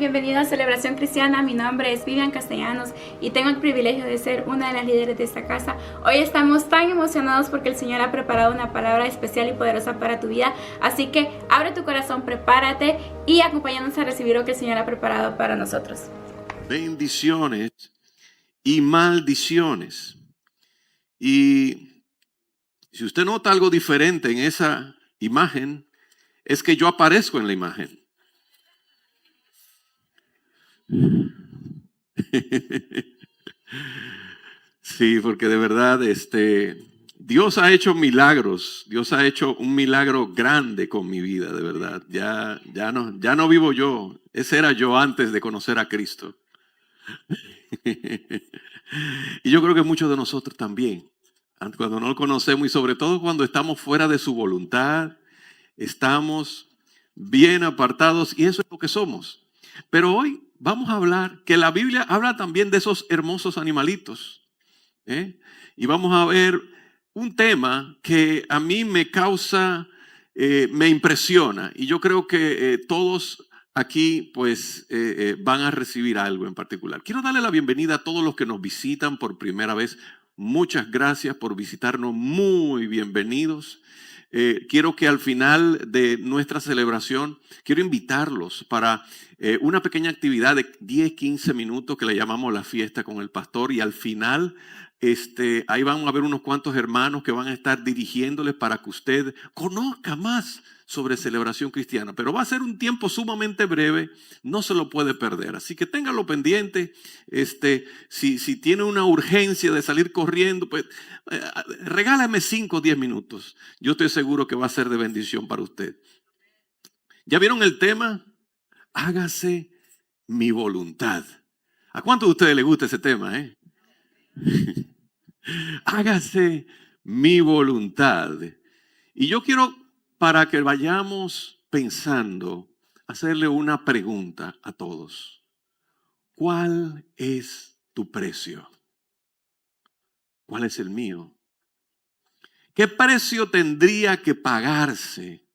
bienvenido a Celebración Cristiana. Mi nombre es Vivian Castellanos y tengo el privilegio de ser una de las líderes de esta casa. Hoy estamos tan emocionados porque el Señor ha preparado una palabra especial y poderosa para tu vida. Así que abre tu corazón, prepárate y acompáñanos a recibir lo que el Señor ha preparado para nosotros. Bendiciones y maldiciones. Y si usted nota algo diferente en esa imagen, es que yo aparezco en la imagen. Sí, porque de verdad, Dios ha hecho milagros. Dios ha hecho un milagro grande con mi vida, de verdad. Ya no vivo yo. Ese era yo antes de conocer a Cristo. Y yo creo que muchos de nosotros también, cuando no lo conocemos y sobre todo cuando estamos fuera de su voluntad, estamos bien apartados y eso es lo que somos. Pero hoy vamos a hablar, que la Biblia habla también de esos hermosos animalitos, ¿eh? Y vamos a ver un tema que a mí me causa, me impresiona y yo creo que todos aquí pues van a recibir algo en particular. Quiero darle la bienvenida a todos los que nos visitan por primera vez. Muchas gracias por visitarnos, muy bienvenidos. Quiero que al final de nuestra celebración, quiero invitarlos para una pequeña actividad de 10-15 minutos que le llamamos la fiesta con el pastor y al final ahí van a haber unos cuantos hermanos que van a estar dirigiéndoles para que usted conozca más sobre celebración cristiana. Pero va a ser un tiempo sumamente breve, no se lo puede perder. Así que téngalo pendiente. Si tiene una urgencia de salir corriendo, pues regálame 5 o 10 minutos. Yo estoy seguro que va a ser de bendición para usted. ¿Ya vieron el tema? Hágase mi voluntad. ¿A cuántos de ustedes les gusta ese tema, Hágase mi voluntad. Y yo quiero, para que vayamos pensando, hacerle una pregunta a todos. ¿Cuál es tu precio? ¿Cuál es el mío? ¿Qué precio tendría que pagarse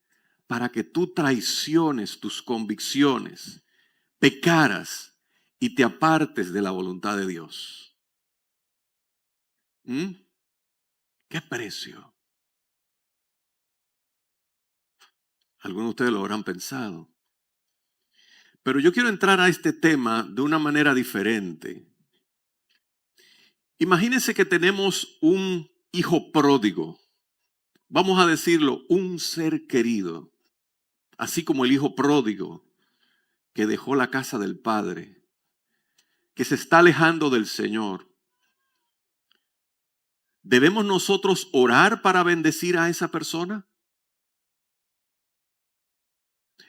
para que tú traiciones tus convicciones, pecaras y te apartes de la voluntad de Dios? ¿Qué precio? Algunos de ustedes lo habrán pensado. Pero yo quiero entrar a este tema de una manera diferente. Imagínense que tenemos un hijo pródigo. Vamos a decirlo, un ser querido. Así como el hijo pródigo que dejó la casa del padre, que se está alejando del Señor. ¿Debemos nosotros orar para bendecir a esa persona?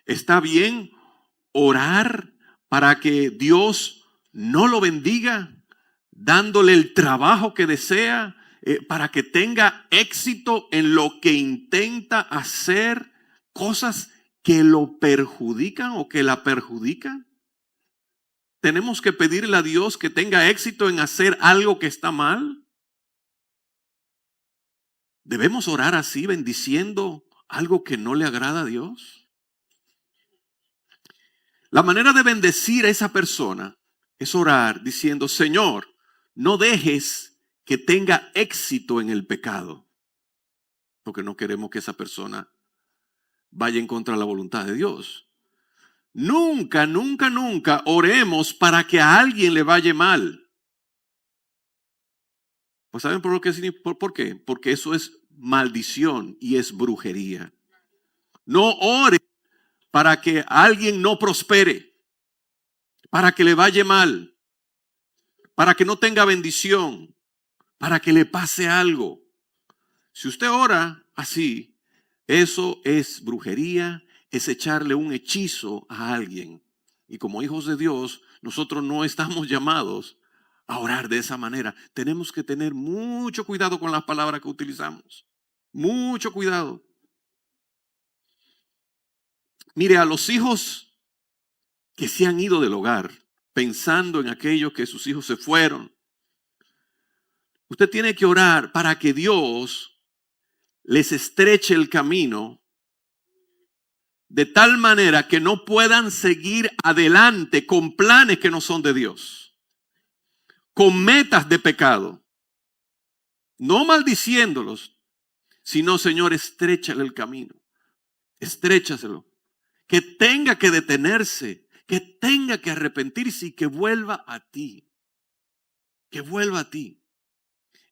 ¿Está bien orar para que Dios no lo bendiga, dándole el trabajo que desea, para que tenga éxito en lo que intenta hacer, cosas que lo perjudican o que la perjudican? ¿Tenemos que pedirle a Dios que tenga éxito en hacer algo que está mal? ¿Debemos orar así, bendiciendo algo que no le agrada a Dios? La manera de bendecir a esa persona es orar diciendo, Señor, no dejes que tenga éxito en el pecado, porque no queremos que esa persona vaya en contra de la voluntad de Dios. Nunca, nunca, nunca oremos para que a alguien le vaya mal. Pues ¿saben por qué? Porque eso es maldición y es brujería. No ore para que alguien no prospere, para que le vaya mal, para que no tenga bendición, para que le pase algo. Si usted ora así, eso es brujería, es echarle un hechizo a alguien. Y como hijos de Dios, nosotros no estamos llamados a orar de esa manera. Tenemos que tener mucho cuidado con las palabras que utilizamos. Mucho cuidado. Mire, a los hijos que se han ido del hogar, pensando en aquellos que sus hijos se fueron, usted tiene que orar para que Dios les estreche el camino de tal manera que no puedan seguir adelante con planes que no son de Dios, con metas de pecado, no maldiciéndolos, sino, Señor, estréchale el camino, estréchaselo, que tenga que detenerse, que tenga que arrepentirse y que vuelva a ti, que vuelva a ti.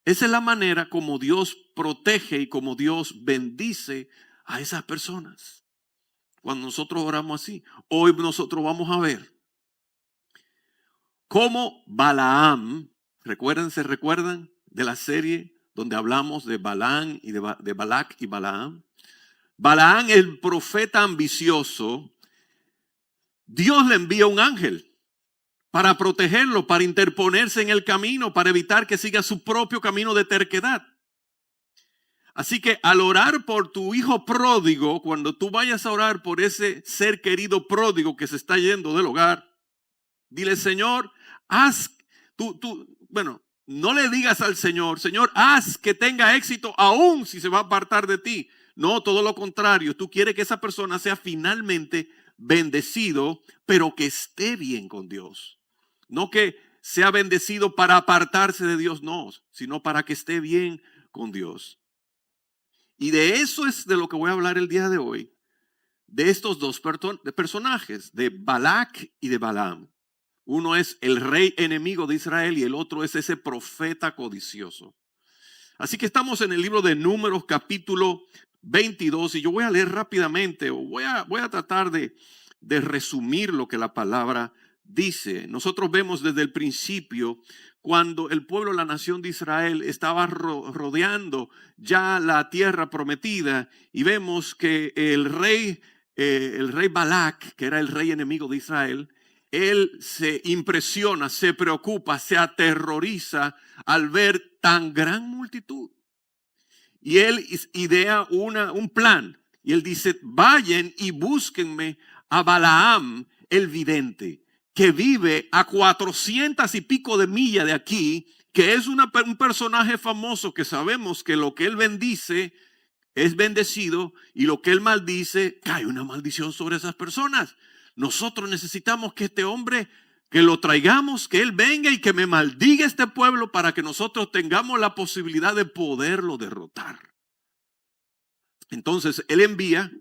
Esa es la manera como Dios protege y como Dios bendice a esas personas. Cuando nosotros oramos así, hoy nosotros vamos a ver cómo Balaam, ¿se recuerdan de la serie donde hablamos de Balaam y de Balac y Balaam? Balaam, el profeta ambicioso, Dios le envía un ángel para protegerlo, para interponerse en el camino, para evitar que siga su propio camino de terquedad. Así que al orar por tu hijo pródigo, cuando tú vayas a orar por ese ser querido pródigo que se está yendo del hogar, dile, Señor, no le digas al Señor, Señor, haz que tenga éxito aún si se va a apartar de ti. No, todo lo contrario, tú quieres que esa persona sea finalmente bendecido, pero que esté bien con Dios. No que sea bendecido para apartarse de Dios, no, sino para que esté bien con Dios. Y de eso es de lo que voy a hablar el día de hoy, de estos dos personajes, de Balac y de Balaam. Uno es el rey enemigo de Israel y el otro es ese profeta codicioso. Así que estamos en el libro de Números capítulo 22 y yo voy a leer rápidamente, o voy a tratar de resumir lo que la palabra dice. Nosotros vemos desde el principio cuando el pueblo, la nación de Israel estaba rodeando ya la tierra prometida y vemos que el rey Balac, que era el rey enemigo de Israel, él se impresiona, se preocupa, se aterroriza al ver tan gran multitud. Y él idea un plan. Y él dice, vayan y búsquenme a Balaam el vidente, que vive a 400 y pico de millas de aquí, que es un personaje famoso que sabemos que lo que él bendice es bendecido y lo que él maldice, cae una maldición sobre esas personas. Nosotros necesitamos que este hombre, que lo traigamos, que él venga y que me maldiga este pueblo para que nosotros tengamos la posibilidad de poderlo derrotar. Entonces él envía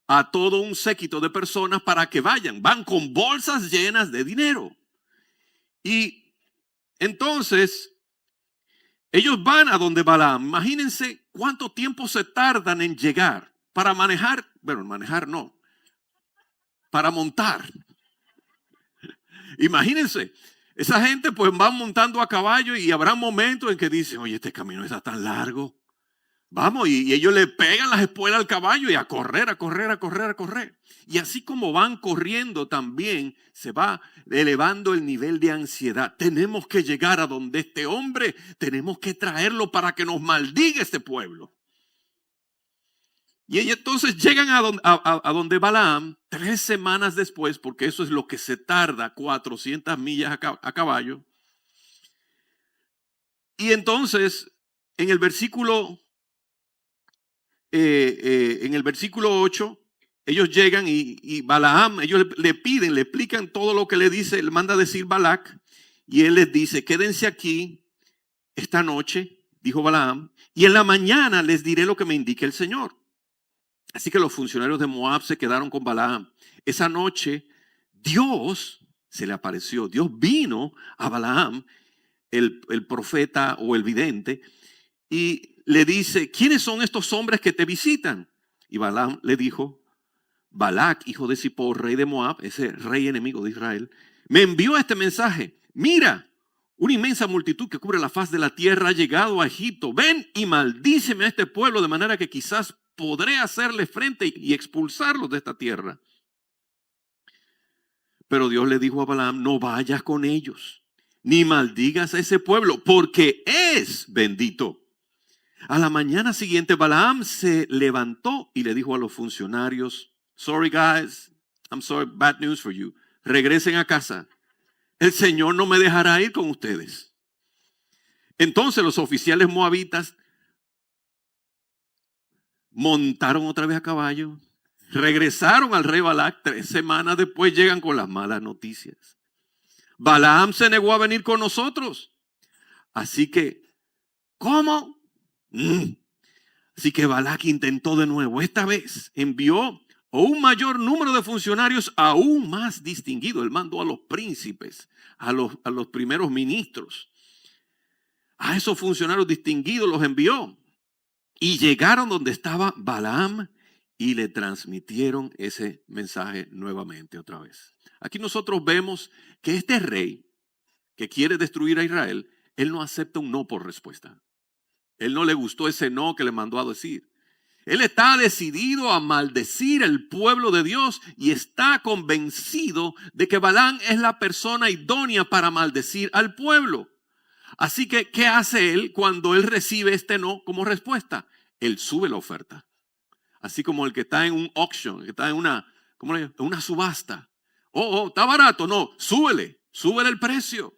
a todo un séquito de personas para que van con bolsas llenas de dinero. Y entonces ellos van a donde Balaam. Imagínense cuánto tiempo se tardan en llegar para manejar, para montar. Imagínense, esa gente pues van montando a caballo y habrá momentos en que dicen, oye, este camino está tan largo. Vamos, y ellos le pegan las espuelas al caballo y a correr, a correr, a correr, a correr. Y así como van corriendo también se va elevando el nivel de ansiedad. Tenemos que llegar a donde este hombre, tenemos que traerlo para que nos maldiga este pueblo. Y entonces llegan a donde Balaam 3 semanas después, porque eso es lo que se tarda, 400 millas a caballo. Y entonces en el versículo 8, ellos llegan y Balaam, ellos le explican todo lo que le dice, le manda a decir Balac, y él les dice, quédense aquí esta noche, dijo Balaam, y en la mañana les diré lo que me indique el Señor. Así que los funcionarios de Moab se quedaron con Balaam. Esa noche Dios se le apareció, Dios vino a Balaam, el profeta o el vidente, y le dice, ¿quiénes son estos hombres que te visitan? Y Balaam le dijo, Balac, hijo de Zippor, rey de Moab, ese rey enemigo de Israel, me envió este mensaje. Mira, una inmensa multitud que cubre la faz de la tierra ha llegado a Egipto. Ven y maldíceme a este pueblo de manera que quizás podré hacerle frente y expulsarlos de esta tierra. Pero Dios le dijo a Balaam, no vayas con ellos, ni maldigas a ese pueblo, porque es bendito. A la mañana siguiente, Balaam se levantó y le dijo a los funcionarios, sorry guys, I'm sorry, bad news for you. Regresen a casa. El Señor no me dejará ir con ustedes. Entonces los oficiales moabitas montaron otra vez a caballo, Regresaron al rey Balac. 3 semanas después llegan con las malas noticias. Balaam se negó a venir con nosotros. Así que, ¿cómo? Así que Balac intentó de nuevo. Esta vez envió un mayor número de funcionarios aún más distinguidos. Él mandó a los príncipes, a los primeros ministros. A esos funcionarios distinguidos los envió. Y llegaron donde estaba Balaam y le transmitieron ese mensaje nuevamente otra vez. Aquí nosotros vemos que este rey que quiere destruir a Israel, él no acepta un no por respuesta. Él no le gustó ese no que le mandó a decir. Él está decidido a maldecir al pueblo de Dios y está convencido de que Balaam es la persona idónea para maldecir al pueblo. Así que, ¿qué hace él cuando él recibe este no como respuesta? Él sube la oferta. Así como el que está en un auction, que está en una subasta. Está barato. No, súbele el precio.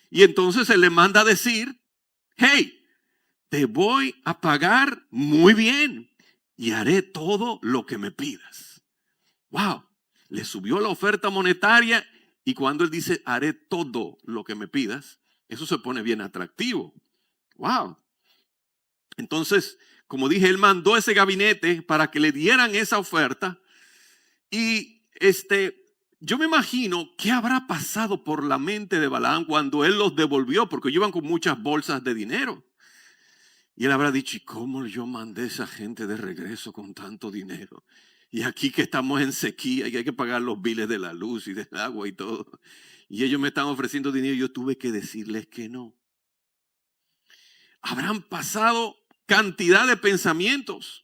Y entonces él le manda a decir, hey, te voy a pagar muy bien y haré todo lo que me pidas. Wow, le subió la oferta monetaria y cuando él dice, haré todo lo que me pidas, eso se pone bien atractivo. Wow. Entonces, como dije, él mandó ese gabinete para que le dieran esa oferta. Y yo me imagino qué habrá pasado por la mente de Balaam cuando él los devolvió, porque iban con muchas bolsas de dinero. Y él habrá dicho, ¿y cómo yo mandé a esa gente de regreso con tanto dinero? Y aquí que estamos en sequía y hay que pagar los biles de la luz y del agua y todo. Y ellos me están ofreciendo dinero y yo tuve que decirles que no. Habrán pasado cantidad de pensamientos.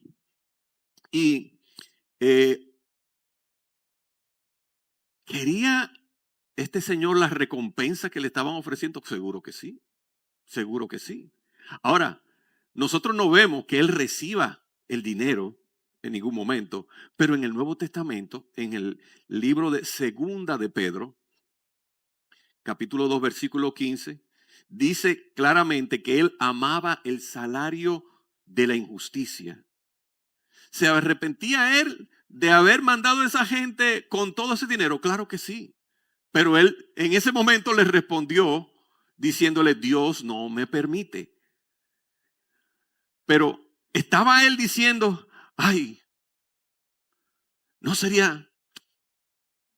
Y ¿quería este señor la recompensa que le estaban ofreciendo? Seguro que sí. Seguro que sí. Ahora, nosotros no vemos que él reciba el dinero en ningún momento, pero en el Nuevo Testamento, en el libro de Segunda de Pedro, capítulo 2, versículo 15, dice claramente que él amaba el salario de la injusticia. ¿Se arrepentía él de haber mandado a esa gente con todo ese dinero? Claro que sí. Pero él en ese momento le respondió diciéndole, Dios no me permite. Pero estaba él diciendo, ay, no sería,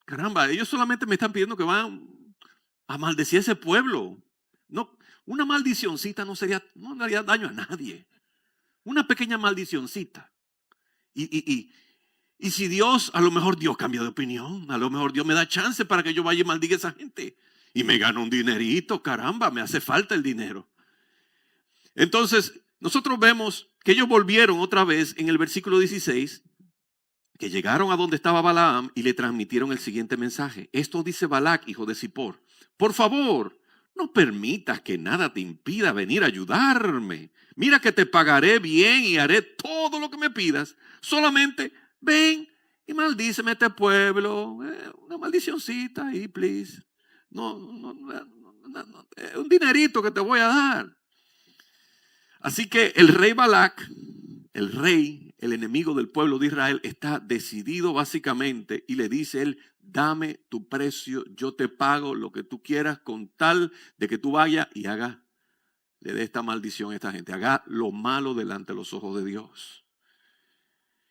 caramba, ellos solamente me están pidiendo que van a maldecir a ese pueblo. No, una maldicioncita no le haría daño a nadie. Una pequeña maldicioncita. Y si Dios, a lo mejor Dios cambia de opinión, a lo mejor Dios me da chance para que yo vaya y maldiga a esa gente. Y me gano un dinerito, caramba, me hace falta el dinero. Entonces, nosotros vemos que ellos volvieron otra vez en el versículo 16, que llegaron a donde estaba Balaam y le transmitieron el siguiente mensaje. Esto dice Balac, hijo de Zippor. Por favor, no permitas que nada te impida venir a ayudarme. Mira que te pagaré bien y haré todo lo que me pidas. Solamente ven y maldíceme a este pueblo. Una maldicioncita ahí, please. No, un dinerito que te voy a dar. Así que el rey Balac, el enemigo del pueblo de Israel, está decidido básicamente y le dice él, dame tu precio, yo te pago lo que tú quieras con tal de que tú vayas y le dé esta maldición a esta gente, haga lo malo delante de los ojos de Dios.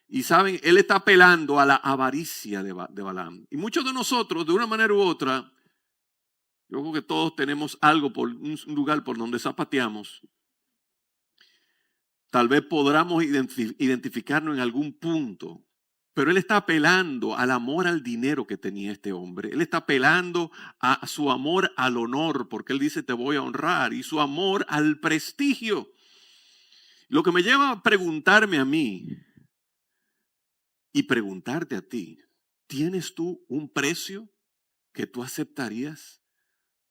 Y saben, él está apelando a la avaricia de Balaam. Y muchos de nosotros, de una manera u otra, yo creo que todos tenemos algo, por un lugar por donde zapateamos. Tal vez podamos identificarnos en algún punto, pero él está apelando al amor al dinero que tenía este hombre. Él está apelando a su amor al honor, porque él dice te voy a honrar, y su amor al prestigio. Lo que me lleva a preguntarme a mí y preguntarte a ti, ¿tienes tú un precio que tú aceptarías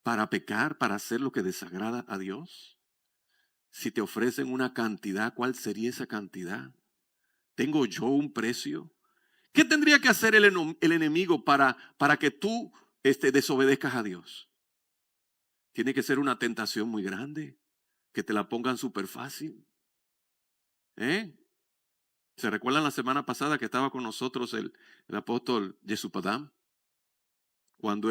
para pecar, para hacer lo que desagrada a Dios? Si te ofrecen una cantidad, ¿cuál sería esa cantidad? ¿Tengo yo un precio? ¿Qué tendría que hacer el enemigo para que tú desobedezcas a Dios? Tiene que ser una tentación muy grande, que te la pongan súper fácil. ¿Se recuerdan la semana pasada que estaba con nosotros el apóstol Yesupadam? Cuando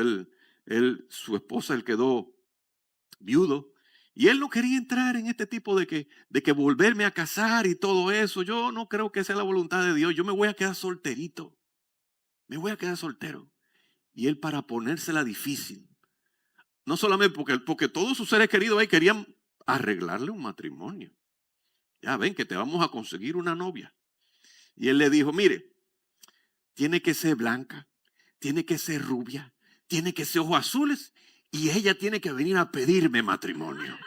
su esposa, él quedó viudo. Y él no quería entrar en este tipo de que volverme a casar y todo eso. Yo no creo que sea la voluntad de Dios. Yo me voy a quedar solterito. Me voy a quedar soltero. Y él, para ponérsela difícil, no solamente porque todos sus seres queridos ahí querían arreglarle un matrimonio. Ya ven que te vamos a conseguir una novia. Y él le dijo, mire, tiene que ser blanca, tiene que ser rubia, tiene que ser ojos azules y ella tiene que venir a pedirme matrimonio.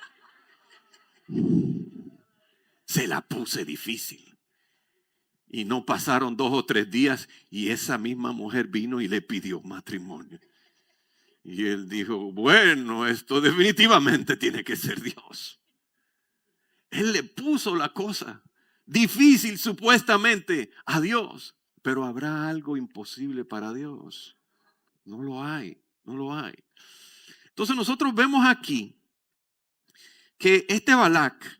Se la puse difícil. Y no pasaron 2 o 3 días y esa misma mujer vino y le pidió matrimonio. Y él dijo, bueno, esto definitivamente tiene que ser Dios. Él le puso la cosa difícil supuestamente a Dios. Pero ¿habrá algo imposible para Dios? No lo hay, no lo hay. Entonces nosotros vemos aquí que este Balac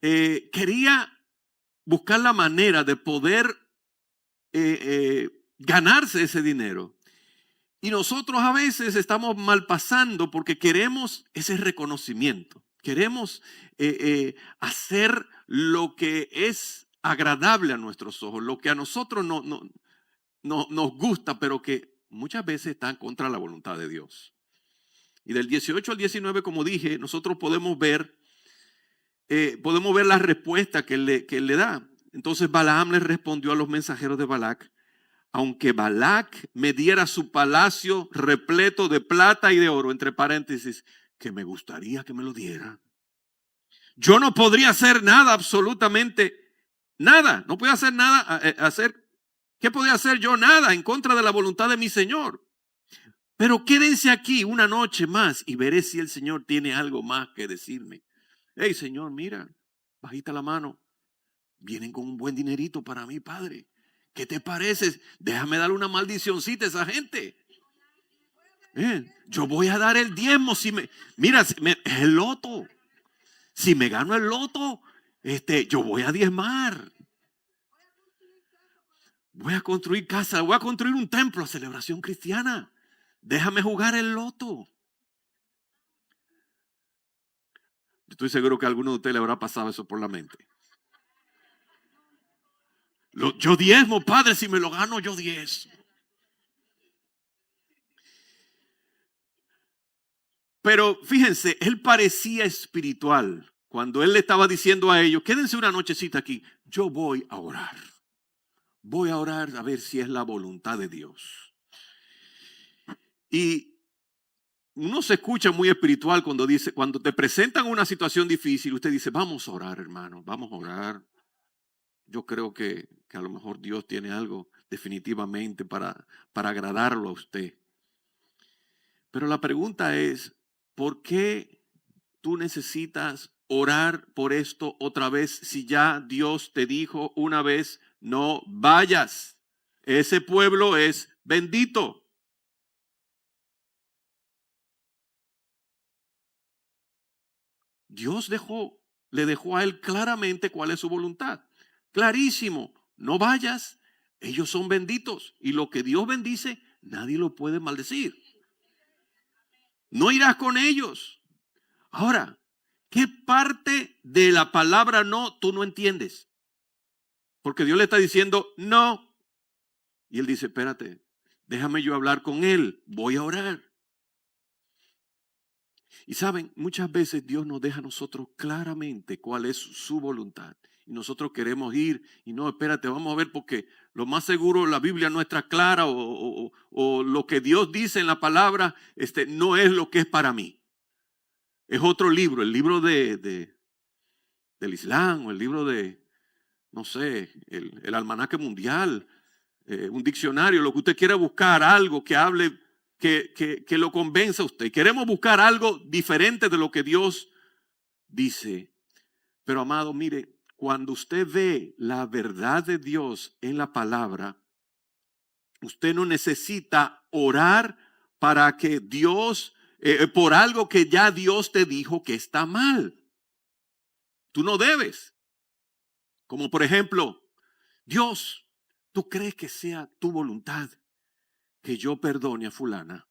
quería buscar la manera de poder ganarse ese dinero. Y nosotros a veces estamos mal pasando porque queremos ese reconocimiento. Queremos hacer lo que es agradable a nuestros ojos, lo que a nosotros no nos gusta, pero que muchas veces está en contra de la voluntad de Dios. Y del 18 al 19, como dije, nosotros podemos ver la respuesta que él le da. Entonces Balaam le respondió a los mensajeros de Balac: aunque Balac me diera su palacio repleto de plata y de oro, entre paréntesis, que me gustaría que me lo diera, yo no podría hacer nada, absolutamente nada. No podía hacer nada, ¿qué podía hacer yo? Nada en contra de la voluntad de mi Señor. Pero quédense aquí una noche más y veré si el Señor tiene algo más que decirme. Hey, Señor, mira, bajita la mano. Vienen con un buen dinerito para mí, Padre. ¿Qué te parece? Déjame darle una maldicioncita a esa gente. Yo voy a dar el diezmo. Mira, el loto. Si me gano el loto, yo voy a diezmar. Voy a construir casa, voy a construir un templo, celebración cristiana. Déjame jugar el loto. Estoy seguro que a alguno de ustedes le habrá pasado eso por la mente. Yo diezmo, Padre, si me lo gano, yo diezmo. Pero fíjense, él parecía espiritual. Cuando él le estaba diciendo a ellos, quédense una nochecita aquí, yo voy a orar. Voy a orar a ver si es la voluntad de Dios. Y uno se escucha muy espiritual cuando te presentan una situación difícil, usted dice, vamos a orar, hermano, vamos a orar. Yo creo que a lo mejor Dios tiene algo definitivamente para agradarlo a usted. Pero la pregunta es, ¿por qué tú necesitas orar por esto otra vez si ya Dios te dijo una vez, no vayas? Ese pueblo es bendito. Dios le dejó a él claramente cuál es su voluntad. Clarísimo, no vayas, ellos son benditos. Y lo que Dios bendice, nadie lo puede maldecir. No irás con ellos. Ahora, ¿qué parte de la palabra no tú no entiendes? Porque Dios le está diciendo no. Y él dice, espérate, déjame yo hablar con él, voy a orar. Y saben, muchas veces Dios nos deja a nosotros claramente cuál es su voluntad. Y nosotros queremos ir y no, espérate, vamos a ver porque lo más seguro la Biblia no está clara o lo que Dios dice en la palabra no es lo que es para mí. Es otro libro, el libro del Islam o el libro de, no sé, el almanaque mundial, un diccionario, lo que usted quiera buscar, algo que hable, que lo convenza a usted. Queremos buscar algo diferente de lo que Dios dice. Pero amado, mire, cuando usted ve la verdad de Dios en la palabra, usted no necesita orar para que Dios, por algo que ya Dios te dijo que está mal. Tú no debes. Como por ejemplo, Dios, ¿tú crees que sea tu voluntad que yo perdone a fulana?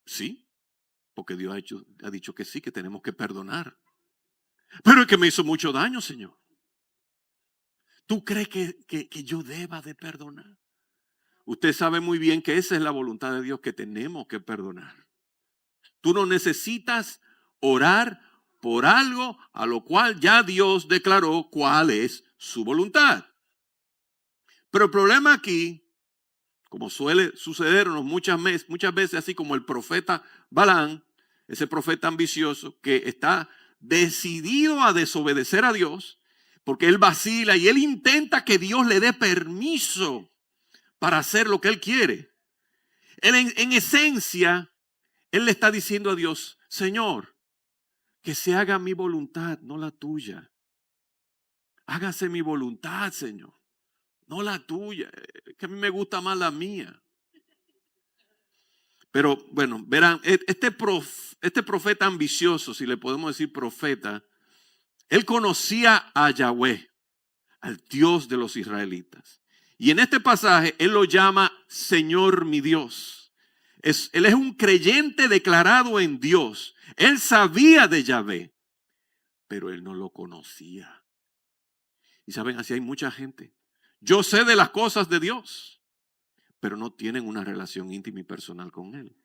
Sí, porque Dios ha dicho que sí, que tenemos que perdonar. Pero es que me hizo mucho daño, Señor. ¿Tú crees que yo deba de perdonar? Usted sabe muy bien que esa es la voluntad de Dios, que tenemos que perdonar. Tú no necesitas orar por algo a lo cual ya Dios declaró cuál es su voluntad. Pero el problema aquí, como suele sucedernos muchas veces, así como el profeta Balaam, ese profeta ambicioso que está decidido a desobedecer a Dios, porque él vacila y él intenta que Dios le dé permiso para hacer lo que él quiere. Él en esencia, él le está diciendo a Dios, Señor, que se haga mi voluntad, no la tuya. Hágase mi voluntad, Señor, no la tuya, que a mí me gusta más la mía. Pero bueno, verán, este profeta ambicioso, si le podemos decir profeta, él conocía a Yahweh, al Dios de los israelitas. Y en este pasaje él lo llama Señor mi Dios. Él es un creyente declarado en Dios. Él sabía de Yahvé, pero él no lo conocía. Y saben, así hay mucha gente. Yo sé de las cosas de Dios, pero no tienen una relación íntima y personal con Él.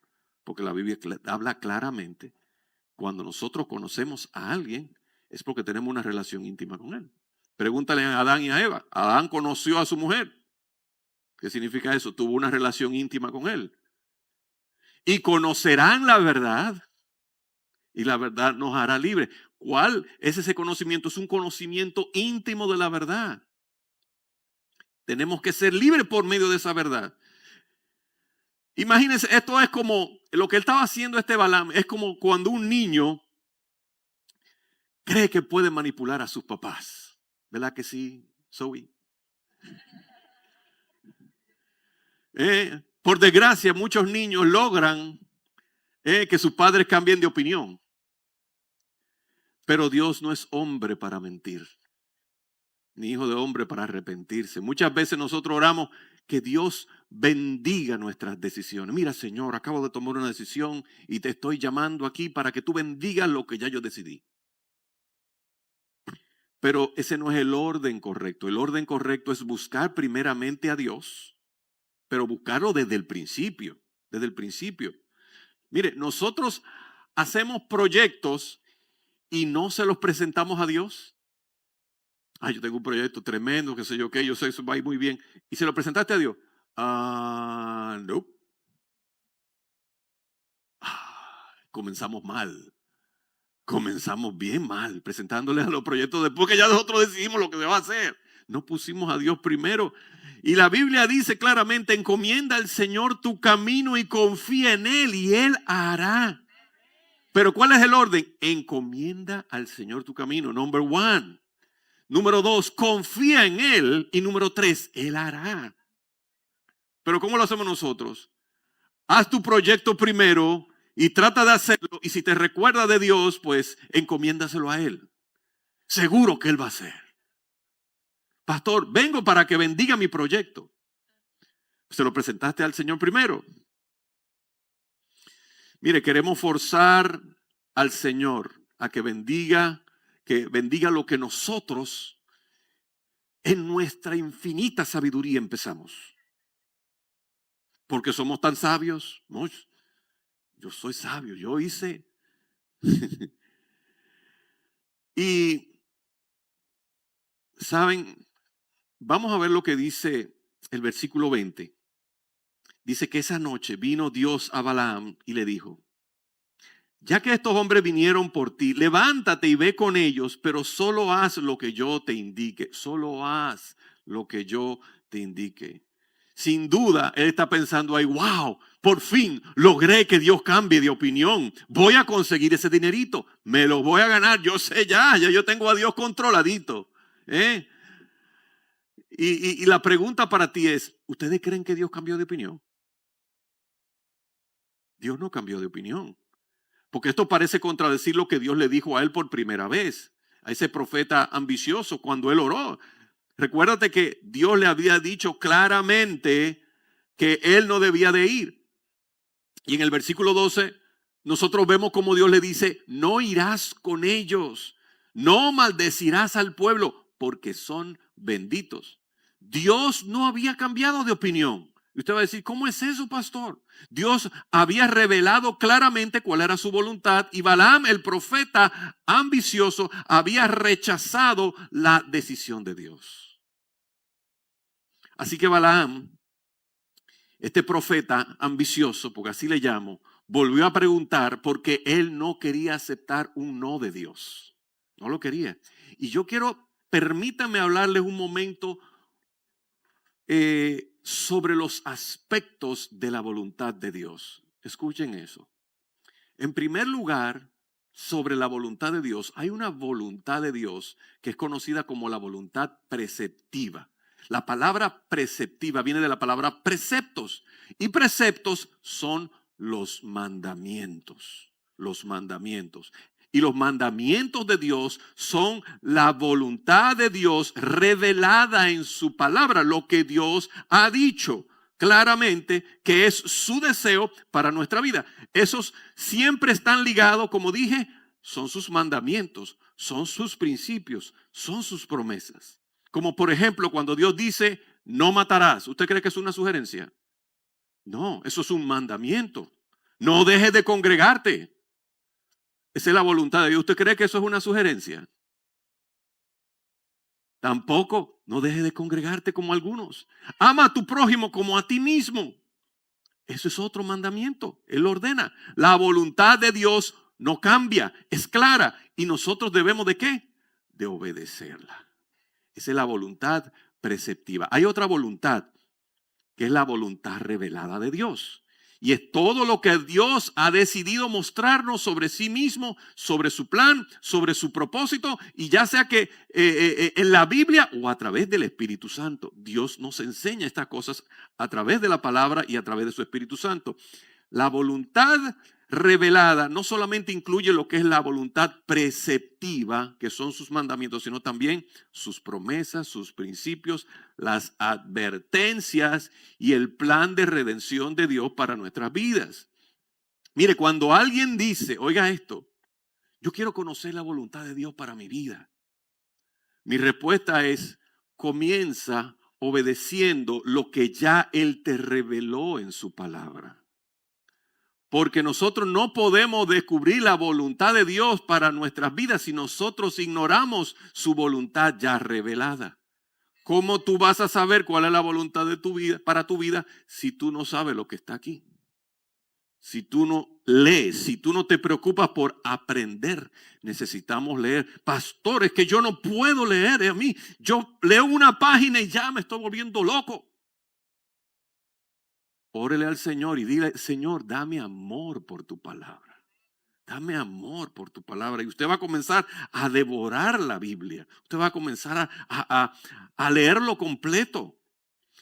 Porque la Biblia habla claramente, cuando nosotros conocemos a alguien, es porque tenemos una relación íntima con Él. Pregúntale a Adán y a Eva. Adán conoció a su mujer. ¿Qué significa eso? Tuvo una relación íntima con Él. Y conocerán la verdad, y la verdad nos hará libre. ¿Cuál es ese conocimiento? Es un conocimiento íntimo de la verdad. Tenemos que ser libres por medio de esa verdad. Imagínense, esto es como lo que él estaba haciendo Balaam, es como cuando un niño cree que puede manipular a sus papás. ¿Verdad que sí, Zoe? Por desgracia, muchos niños logran que sus padres cambien de opinión. Pero Dios no es hombre para mentir, ni hijo de hombre para arrepentirse. Muchas veces nosotros oramos que Dios bendiga nuestras decisiones. Mira, Señor, acabo de tomar una decisión y te estoy llamando aquí para que tú bendigas lo que ya yo decidí. Pero ese no es el orden correcto. El orden correcto es buscar primeramente a Dios, pero buscarlo desde el principio. Desde el principio. Mire, nosotros hacemos proyectos y no se los presentamos a Dios. Ay, yo tengo un proyecto tremendo, qué sé yo qué, yo sé, eso va a ir muy bien. ¿Y se lo presentaste a Dios? No. Comenzamos mal. Comenzamos bien mal, presentándoles a los proyectos después que ya nosotros decidimos lo que se va a hacer. No pusimos a Dios primero. Y la Biblia dice claramente, encomienda al Señor tu camino y confía en Él y Él hará. Pero ¿cuál es el orden? Encomienda al Señor tu camino, number one. Número 2, confía en Él. Y número 3, Él hará. Pero ¿cómo lo hacemos nosotros? Haz tu proyecto primero y trata de hacerlo. Y si te recuerda de Dios, pues encomiéndaselo a Él. Seguro que Él va a hacer. Pastor, vengo para que bendiga mi proyecto. Se lo presentaste al Señor primero. Mire, queremos forzar al Señor a que bendiga lo que nosotros en nuestra infinita sabiduría empezamos. Porque somos tan sabios. No, yo soy sabio, yo hice. Y, ¿saben? Vamos a ver lo que dice el versículo 20. Dice que esa noche vino Dios a Balaam y le dijo, ya que estos hombres vinieron por ti, levántate y ve con ellos, pero solo haz lo que yo te indique. Solo haz lo que yo te indique. Sin duda, él está pensando ahí, wow, por fin logré que Dios cambie de opinión. Voy a conseguir ese dinerito, me lo voy a ganar. Yo sé ya yo tengo a Dios controladito. Y la pregunta para ti es, ¿ustedes creen que Dios cambió de opinión? Dios no cambió de opinión. Porque esto parece contradecir lo que Dios le dijo a él por primera vez. a ese profeta ambicioso cuando él oró. Recuérdate que Dios le había dicho claramente que él no debía de ir. Y en el versículo 12, nosotros vemos como Dios le dice, no irás con ellos, no maldecirás al pueblo, porque son benditos. Dios no había cambiado de opinión. Y usted va a decir, ¿cómo es eso, pastor? Dios había revelado claramente cuál era su voluntad y Balaam, el profeta ambicioso, había rechazado la decisión de Dios. Así que Balaam, este profeta ambicioso, porque así le llamo, volvió a preguntar porque él no quería aceptar un no de Dios. No lo quería. Y yo permítanme hablarles un momento sobre los aspectos de la voluntad de Dios. Escuchen eso. En primer lugar, sobre la voluntad de Dios, hay una voluntad de Dios que es conocida como la voluntad preceptiva. La palabra preceptiva viene de la palabra preceptos. Y preceptos son los mandamientos. Los mandamientos. Y los mandamientos de Dios son la voluntad de Dios revelada en su palabra, lo que Dios ha dicho claramente que es su deseo para nuestra vida. Esos siempre están ligados, como dije, son sus mandamientos, son sus principios, son sus promesas. Como por ejemplo cuando Dios dice, no matarás. ¿Usted cree que es una sugerencia? No, eso es un mandamiento. No dejes de congregarte. Esa es la voluntad de Dios. ¿Usted cree que eso es una sugerencia? Tampoco, no dejes de congregarte como algunos. Ama a tu prójimo como a ti mismo. Eso es otro mandamiento. Él ordena. La voluntad de Dios no cambia, es clara. ¿Y nosotros debemos de qué? De obedecerla. Esa es la voluntad preceptiva. Hay otra voluntad, que es la voluntad revelada de Dios. Y es todo lo que Dios ha decidido mostrarnos sobre sí mismo, sobre su plan, sobre su propósito. Y ya sea que en la Biblia o a través del Espíritu Santo. Dios nos enseña estas cosas a través de la palabra y a través de su Espíritu Santo. La voluntad revelada no solamente incluye lo que es la voluntad preceptiva, que son sus mandamientos, sino también sus promesas, sus principios, las advertencias y el plan de redención de Dios para nuestras vidas. Mire, cuando alguien dice, oiga esto, yo quiero conocer la voluntad de Dios para mi vida, mi respuesta es, comienza obedeciendo lo que ya Él te reveló en su palabra. Porque nosotros no podemos descubrir la voluntad de Dios para nuestras vidas si nosotros ignoramos su voluntad ya revelada. ¿Cómo tú vas a saber cuál es la voluntad de tu vida, para tu vida, si tú no sabes lo que está aquí? Si tú no lees, si tú no te preocupas por aprender, necesitamos leer. Pastores, que yo no puedo leer a mí. Yo leo una página y ya me estoy volviendo loco. Órele al Señor y dile, Señor, dame amor por tu palabra. Dame amor por tu palabra. Y usted va a comenzar a devorar la Biblia. Usted va a comenzar a leerlo completo.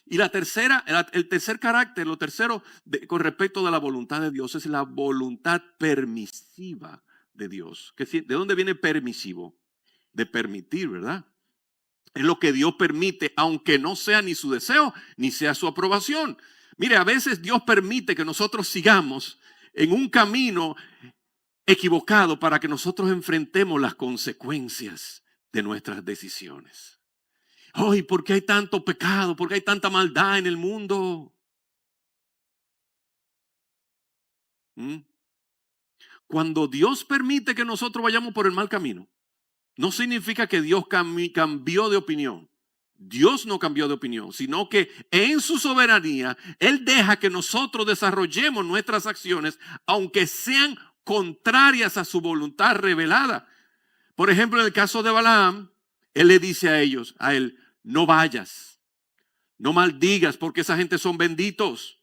Y el tercer carácter, lo tercero con respecto a la voluntad de Dios es la voluntad permisiva de Dios. ¿De dónde viene permisivo? De permitir, ¿verdad? Es lo que Dios permite, aunque no sea ni su deseo, ni sea su aprobación. Mire, a veces Dios permite que nosotros sigamos en un camino equivocado para que nosotros enfrentemos las consecuencias de nuestras decisiones. Ay, ¿por qué hay tanto pecado? ¿Por qué hay tanta maldad en el mundo? Cuando Dios permite que nosotros vayamos por el mal camino, no significa que Dios cambió de opinión. Dios no cambió de opinión, sino que en su soberanía, Él deja que nosotros desarrollemos nuestras acciones, aunque sean contrarias a su voluntad revelada. Por ejemplo, en el caso de Balaam, Él le dice a él, no vayas, no maldigas, porque esa gente son benditos.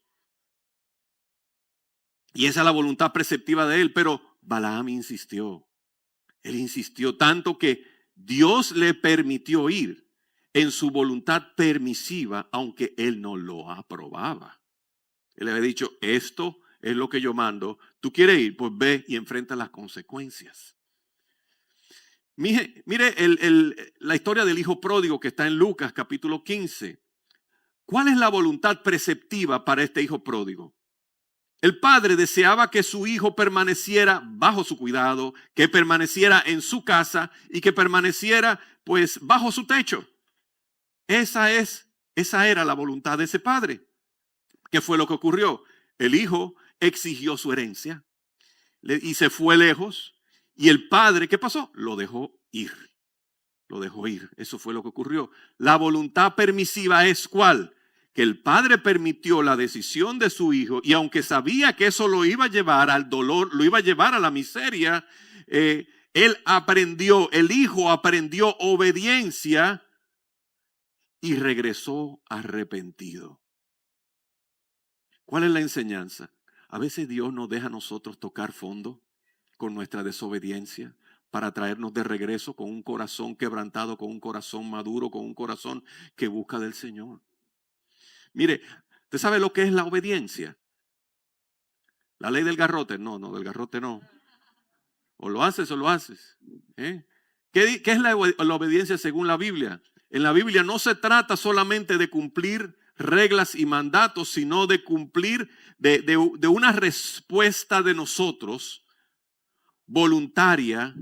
Y esa es la voluntad preceptiva de Él, pero Balaam insistió. Él insistió tanto que Dios le permitió ir en su voluntad permisiva, aunque él no lo aprobaba. Él le había dicho, esto es lo que yo mando. ¿Tú quieres ir? Pues ve y enfrenta las consecuencias. Mire la historia del hijo pródigo que está en Lucas capítulo 15. ¿Cuál es la voluntad preceptiva para este hijo pródigo? El padre deseaba que su hijo permaneciera bajo su cuidado, que permaneciera en su casa y que permaneciera pues bajo su techo. Esa era la voluntad de ese padre. ¿Qué fue lo que ocurrió? El hijo exigió su herencia y se fue lejos. Y el padre, ¿qué pasó? Lo dejó ir. Lo dejó ir. Eso fue lo que ocurrió. La voluntad permisiva es ¿cuál? Que el padre permitió la decisión de su hijo y aunque sabía que eso lo iba a llevar al dolor, lo iba a llevar a la miseria, el hijo aprendió obediencia y regresó arrepentido. ¿Cuál es la enseñanza? A veces Dios nos deja a nosotros tocar fondo con nuestra desobediencia para traernos de regreso con un corazón quebrantado, con un corazón maduro, con un corazón que busca del Señor. Mire, ¿usted sabe lo que es la obediencia? La ley del garrote. No, del garrote no. O lo haces o lo haces. ¿Eh? ¿Qué es la obediencia según la Biblia? En la Biblia no se trata solamente de cumplir reglas y mandatos, sino de cumplir de una respuesta de nosotros voluntaria,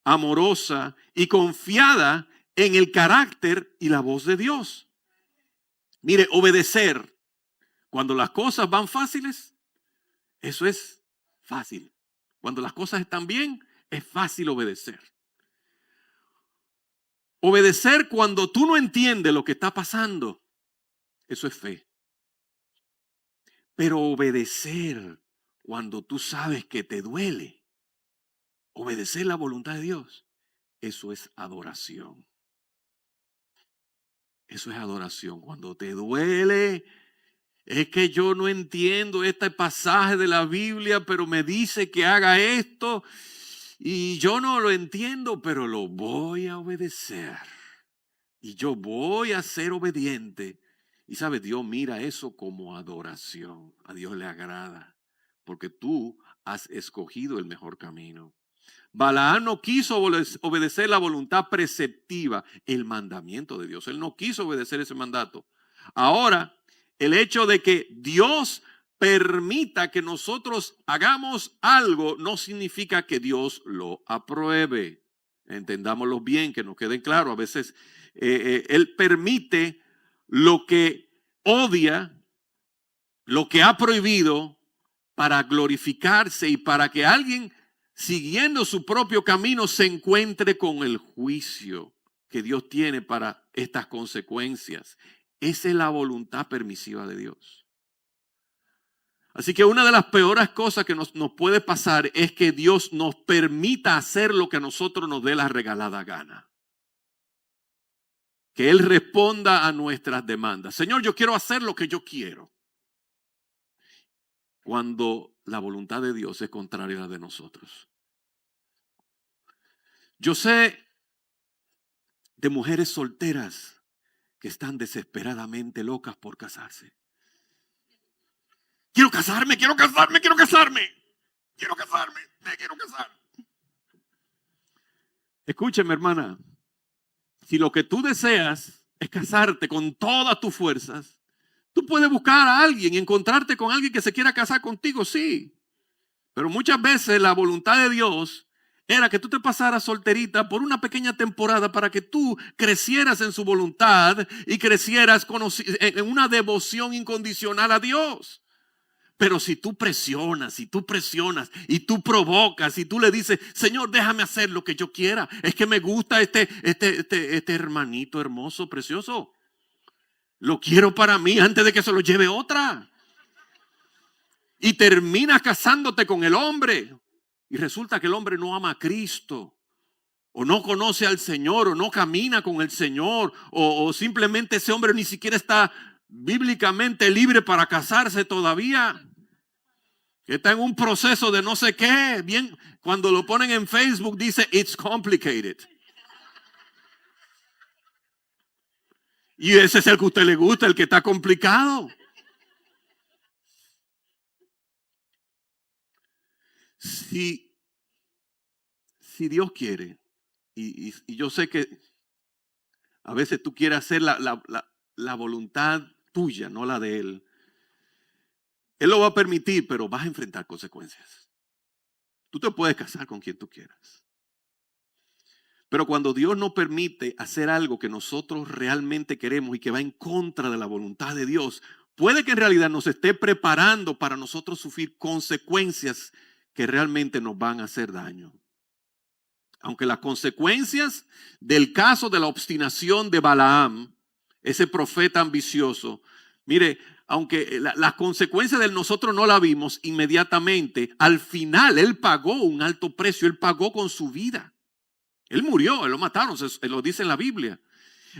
amorosa y confiada en el carácter y la voz de Dios. Mire, obedecer cuando las cosas van fáciles, eso es fácil. Cuando las cosas están bien, es fácil obedecer. Obedecer cuando tú no entiendes lo que está pasando, eso es fe. Pero obedecer cuando tú sabes que te duele, obedecer la voluntad de Dios, eso es adoración. Eso es adoración. Cuando te duele, es que yo no entiendo este pasaje de la Biblia, pero me dice que haga esto y yo no lo entiendo, pero lo voy a obedecer. Y yo voy a ser obediente. Y sabe, Dios mira eso como adoración. A Dios le agrada, porque tú has escogido el mejor camino. Balaam no quiso obedecer la voluntad preceptiva, el mandamiento de Dios. Él no quiso obedecer ese mandato. Ahora, el hecho de que Dios permita que nosotros hagamos algo no significa que Dios lo apruebe. Entendámoslo bien, que nos quede claro. A veces Él permite lo que odia, lo que ha prohibido, para glorificarse y para que alguien siguiendo su propio camino se encuentre con el juicio que Dios tiene para estas consecuencias. Esa es la voluntad permisiva de Dios. Así que una de las peores cosas que nos puede pasar es que Dios nos permita hacer lo que a nosotros nos dé la regalada gana. Que Él responda a nuestras demandas. Señor, yo quiero hacer lo que yo quiero. Cuando la voluntad de Dios es contraria a la de nosotros. Yo sé de mujeres solteras que están desesperadamente locas por casarse. Quiero casarme, quiero casarme, quiero casarme. Quiero casarme, me quiero casar. Escúcheme, hermana. Si lo que tú deseas es casarte con todas tus fuerzas, tú puedes buscar a alguien y encontrarte con alguien que se quiera casar contigo, sí. Pero muchas veces la voluntad de Dios era que tú te pasaras solterita por una pequeña temporada para que tú crecieras en su voluntad y crecieras en una devoción incondicional a Dios. Pero si tú presionas y tú provocas y tú le dices, Señor, déjame hacer lo que yo quiera. Es que me gusta este hermanito hermoso, precioso. Lo quiero para mí antes de que se lo lleve otra. Y terminas casándote con el hombre. Y resulta que el hombre no ama a Cristo. O no conoce al Señor. O no camina con el Señor. O simplemente ese hombre ni siquiera está bíblicamente libre para casarse todavía. Que está en un proceso de no sé qué. Bien, cuando lo ponen en Facebook dice, it's complicated. Y ese es el que a usted le gusta, el que está complicado. Si Dios quiere, y yo sé que a veces tú quieres hacer la voluntad tuya, no la de Él. Él lo va a permitir, pero vas a enfrentar consecuencias. Tú te puedes casar con quien tú quieras. Pero cuando Dios nos permite hacer algo que nosotros realmente queremos y que va en contra de la voluntad de Dios, puede que en realidad nos esté preparando para nosotros sufrir consecuencias que realmente nos van a hacer daño. Aunque las consecuencias del caso de la obstinación de Balaam, ese profeta ambicioso, mire, aunque las consecuencias de nosotros no la vimos inmediatamente, al final él pagó un alto precio, él pagó con su vida. Él murió, él lo mataron, se lo dice en la Biblia.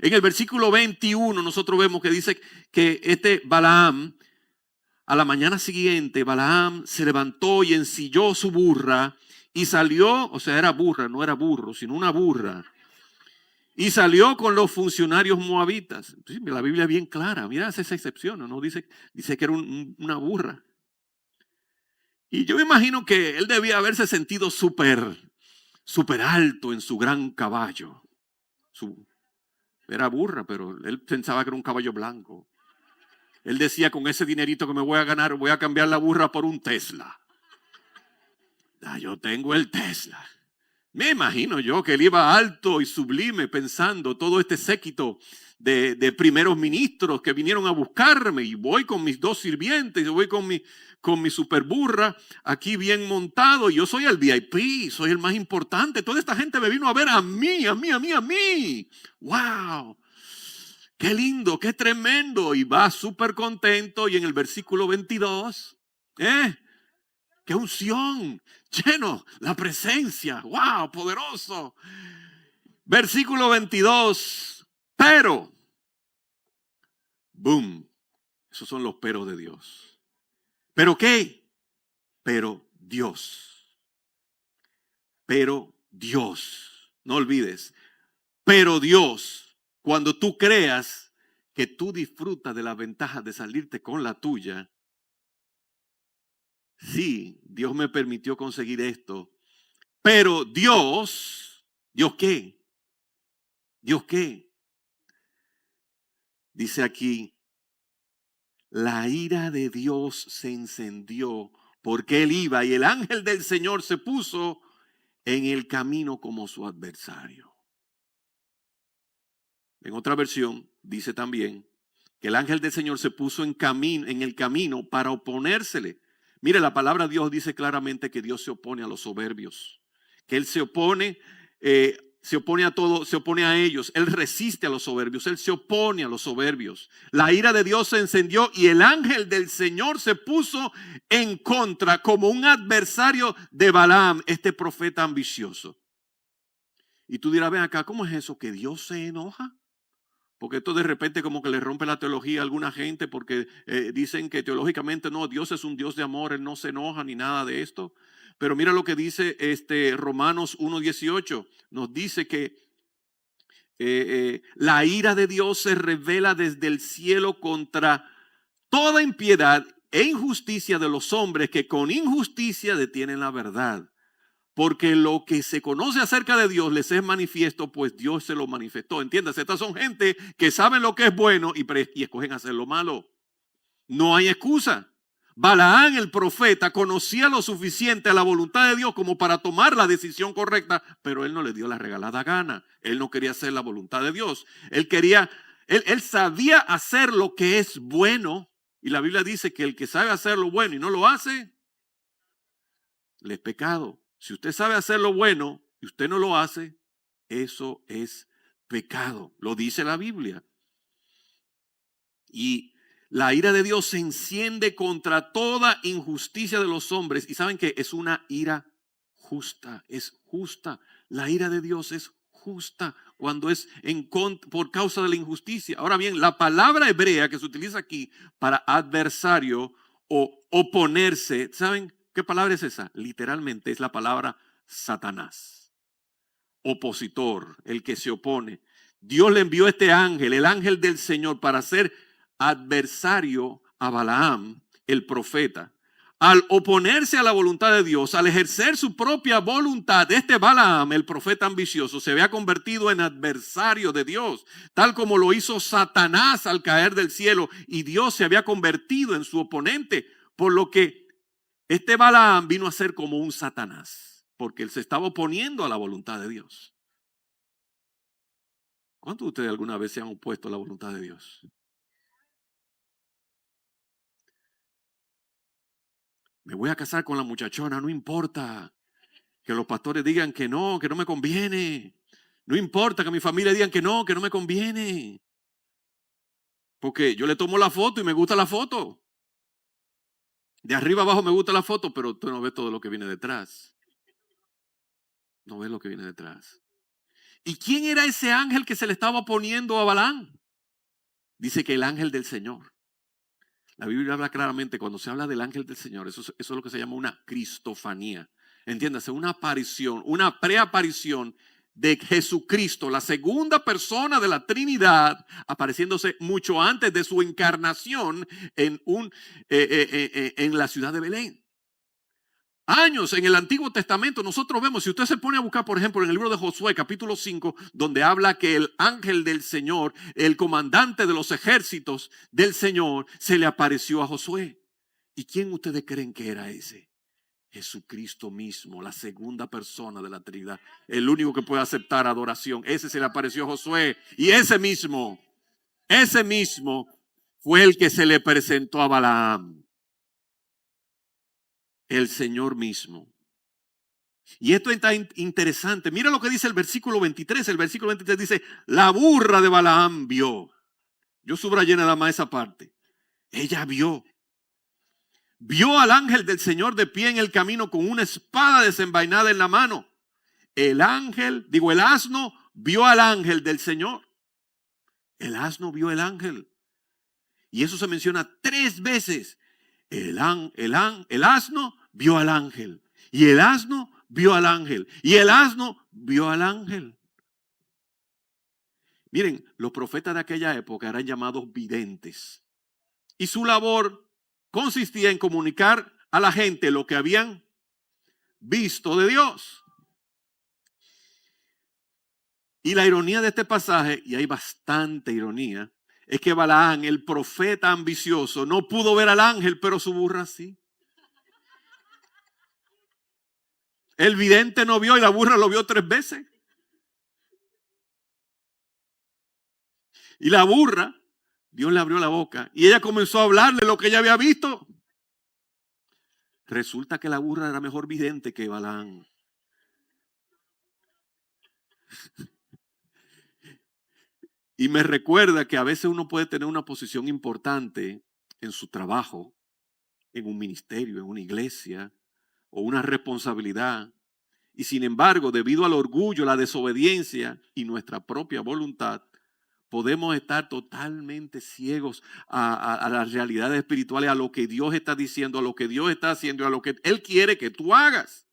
En el versículo 21 nosotros vemos que dice que este Balaam, a la mañana siguiente, Balaam se levantó y ensilló su burra y salió, o sea, era burra, no era burro, sino una burra. Y salió con los funcionarios moabitas. Sí, la Biblia es bien clara, mira esa excepción, ¿no? Dice que era una burra. Y yo me imagino que él debía haberse sentido súper alto en su gran caballo. Era burra, pero él pensaba que era un caballo blanco. Él decía, con ese dinerito que me voy a ganar, voy a cambiar la burra por un Tesla. Yo tengo el Tesla. Me imagino yo que él iba alto y sublime pensando todo este séquito de primeros ministros que vinieron a buscarme, y voy con mis dos sirvientes, yo voy con mi super burra aquí bien montado, y yo soy el VIP, soy el más importante. Toda esta gente me vino a ver a mí. ¡Wow! ¡Qué lindo, qué tremendo! Y va súper contento, y en el versículo 22, ¡qué unción! Lleno, la presencia, ¡wow! Poderoso. Versículo 22, pero, ¡boom! Esos son los peros de Dios. ¿Pero qué? Pero Dios. Pero Dios. No olvides, pero Dios, cuando tú creas que tú disfrutas de la ventaja de salirte con la tuya, sí, Dios me permitió conseguir esto, pero Dios, ¿Dios qué? ¿Dios qué? Dice aquí, la ira de Dios se encendió porque él iba y el ángel del Señor se puso en el camino como su adversario. En otra versión dice también que el ángel del Señor se puso en el camino para oponérsele. Mire, la palabra de Dios dice claramente que Dios se opone a los soberbios, que Él se opone a todo, se opone a ellos. Él resiste a los soberbios, Él se opone a los soberbios. La ira de Dios se encendió y el ángel del Señor se puso en contra como un adversario de Balaam, este profeta ambicioso. Y tú dirás, ven acá, ¿cómo es eso que Dios se enoja? Porque esto de repente como que le rompe la teología a alguna gente, porque dicen que teológicamente no, Dios es un Dios de amor, Él no se enoja ni nada de esto. Pero mira lo que dice Romanos 1:18. Nos dice que la ira de Dios se revela desde el cielo contra toda impiedad e injusticia de los hombres que con injusticia detienen la verdad. Porque lo que se conoce acerca de Dios les es manifiesto, pues Dios se lo manifestó. ¿Entiendes? Estas son gente que saben lo que es bueno y escogen hacer lo malo. No hay excusa. Balaam, el profeta, conocía lo suficiente a la voluntad de Dios como para tomar la decisión correcta, pero él no le dio la regalada gana. Él no quería hacer la voluntad de Dios. Él sabía hacer lo que es bueno. Y la Biblia dice que el que sabe hacer lo bueno y no lo hace, le es pecado. Si usted sabe hacer lo bueno y usted no lo hace, eso es pecado. Lo dice la Biblia. Y la ira de Dios se enciende contra toda injusticia de los hombres. Y saben que es una ira justa, es justa. La ira de Dios es justa cuando es por causa de la injusticia. Ahora bien, la palabra hebrea que se utiliza aquí para adversario o oponerse, ¿saben qué palabra es esa? Literalmente es la palabra Satanás. Opositor, el que se opone. Dios le envió este ángel, el ángel del Señor, para ser adversario a Balaam, el profeta. al oponerse a la voluntad de Dios, al ejercer su propia voluntad, este Balaam, el profeta ambicioso, se había convertido en adversario de Dios, tal como lo hizo Satanás al caer del cielo, y Dios se había convertido en su oponente, por lo que este Balaam vino a ser como un Satanás, porque él se estaba oponiendo a la voluntad de Dios. ¿Cuántos de ustedes alguna vez se han opuesto a la voluntad de Dios? Me voy a casar con la muchachona, no importa que los pastores digan que no me conviene. No importa que mi familia digan que no me conviene. Porque yo le tomo la foto y me gusta la foto. De arriba abajo me gusta la foto, pero tú no ves todo lo que viene detrás. No ves lo que viene detrás. ¿Y quién era ese ángel que se le estaba poniendo a Balaam? Dice que el ángel del Señor. La Biblia habla claramente, cuando se habla del ángel del Señor, eso es lo que se llama una cristofanía. Entiéndase, una aparición, una preaparición de Jesucristo, la segunda persona de la Trinidad, apareciéndose mucho antes de su encarnación en la ciudad de Belén. Años en el Antiguo Testamento nosotros vemos, si usted se pone a buscar, por ejemplo, en el libro de Josué, capítulo 5, donde habla que el ángel del Señor, el comandante de los ejércitos del Señor, se le apareció a Josué. ¿Y quién ustedes creen que era ese? Jesucristo mismo, la segunda persona de la Trinidad, el único que puede aceptar adoración. Ese se le apareció a Josué, y ese mismo fue el que se le presentó a Balaam. El Señor mismo. Y esto está interesante. Mira lo que dice el versículo 23. El versículo 23 dice, la burra de Balaam vio. Yo subrayé nada más esa parte. Ella vio. Vio al ángel del Señor de pie en el camino con una espada desenvainada en la mano. El asno vio al ángel del Señor. El asno vio el ángel. Y eso se menciona 3 veces. El asno vio al ángel. Y el asno vio al ángel. Y el asno vio al ángel. Miren, los profetas de aquella época eran llamados videntes. Y su labor consistía en comunicar a la gente lo que habían visto de Dios. Y la ironía de este pasaje, y hay bastante ironía, es que Balaam, el profeta ambicioso, no pudo ver al ángel, pero su burra sí. El vidente no vio y la burra lo vio 3 veces. Y la burra, Dios le abrió la boca y ella comenzó a hablarle lo que ella había visto. Resulta que la burra era mejor vidente que Balaam. Y me recuerda que a veces uno puede tener una posición importante en su trabajo, en un ministerio, en una iglesia o una responsabilidad. Y sin embargo, debido al orgullo, la desobediencia y nuestra propia voluntad, podemos estar totalmente ciegos a las realidades espirituales, a lo que Dios está diciendo, a lo que Dios está haciendo, a lo que Él quiere que tú hagas.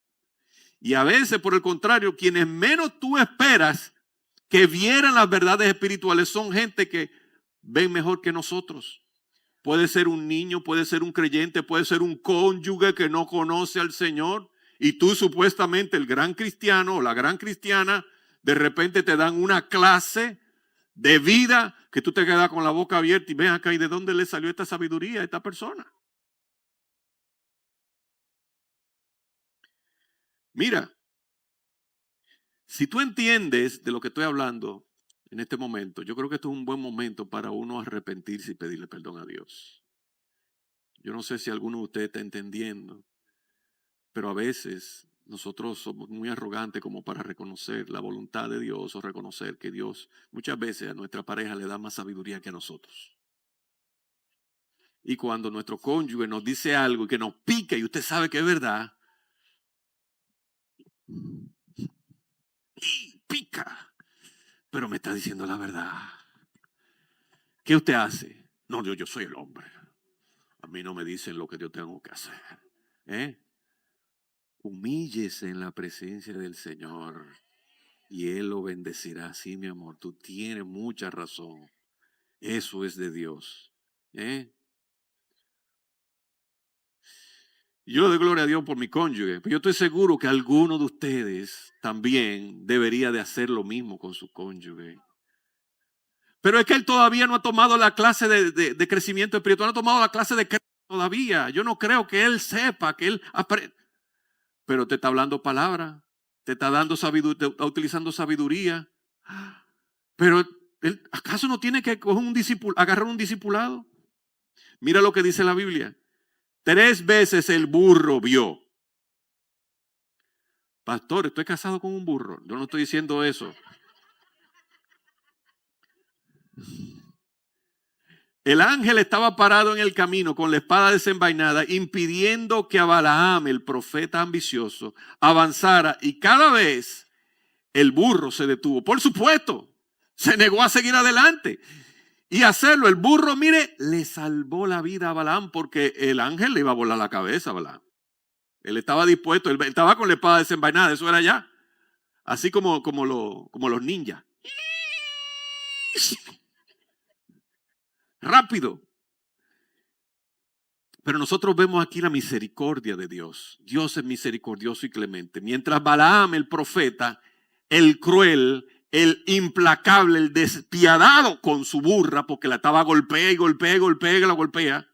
Y a veces, por el contrario, quienes menos tú esperas que vieran las verdades espirituales son gente que ven mejor que nosotros. Puede ser un niño, puede ser un creyente, puede ser un cónyuge que no conoce al Señor. Y tú supuestamente, el gran cristiano o la gran cristiana, de repente te dan una clase de vida que tú te quedas con la boca abierta y ven acá, ¿y de dónde le salió esta sabiduría a esta persona? Mira, si tú entiendes de lo que estoy hablando en este momento, yo creo que esto es un buen momento para uno arrepentirse y pedirle perdón a Dios. Yo no sé si alguno de ustedes está entendiendo, pero a veces nosotros somos muy arrogantes como para reconocer la voluntad de Dios o reconocer que Dios muchas veces a nuestra pareja le da más sabiduría que a nosotros. Y cuando nuestro cónyuge nos dice algo y que nos pica y usted sabe que es verdad, y pica, pero me está diciendo la verdad. ¿Qué usted hace? No, yo soy el hombre. A mí no me dicen lo que yo tengo que hacer. Humíllese en la presencia del Señor y Él lo bendecirá. Sí, mi amor, tú tienes mucha razón. Eso es de Dios. Yo le doy gloria a Dios por mi cónyuge, pero yo estoy seguro que alguno de ustedes también debería de hacer lo mismo con su cónyuge. Pero es que él todavía no ha tomado la clase de crecimiento espiritual, no ha tomado la clase de crédito todavía. Yo no creo que él sepa, que él aprenda. Pero te está hablando palabra, te está dando sabiduría, te está utilizando sabiduría. Pero él, ¿acaso no tiene que coger agarrar un discipulado? Mira lo que dice la Biblia. 3 veces el burro vio. Pastor, estoy casado con un burro. Yo no estoy diciendo eso. El ángel estaba parado en el camino con la espada desenvainada, impidiendo que a Balaam, el profeta ambicioso, avanzara. Y cada vez el burro se detuvo. Por supuesto, se negó a seguir adelante. Y hacerlo, el burro, mire, le salvó la vida a Balaam porque el ángel le iba a volar la cabeza a Balaam. Él estaba dispuesto, él estaba con la espada desenvainada, eso era ya. Así como los ninjas. Rápido. Pero nosotros vemos aquí la misericordia de Dios. Dios es misericordioso y clemente. Mientras Balaam, el profeta, el cruel, el implacable, el despiadado con su burra, porque la estaba golpea y golpea y golpea y la golpea,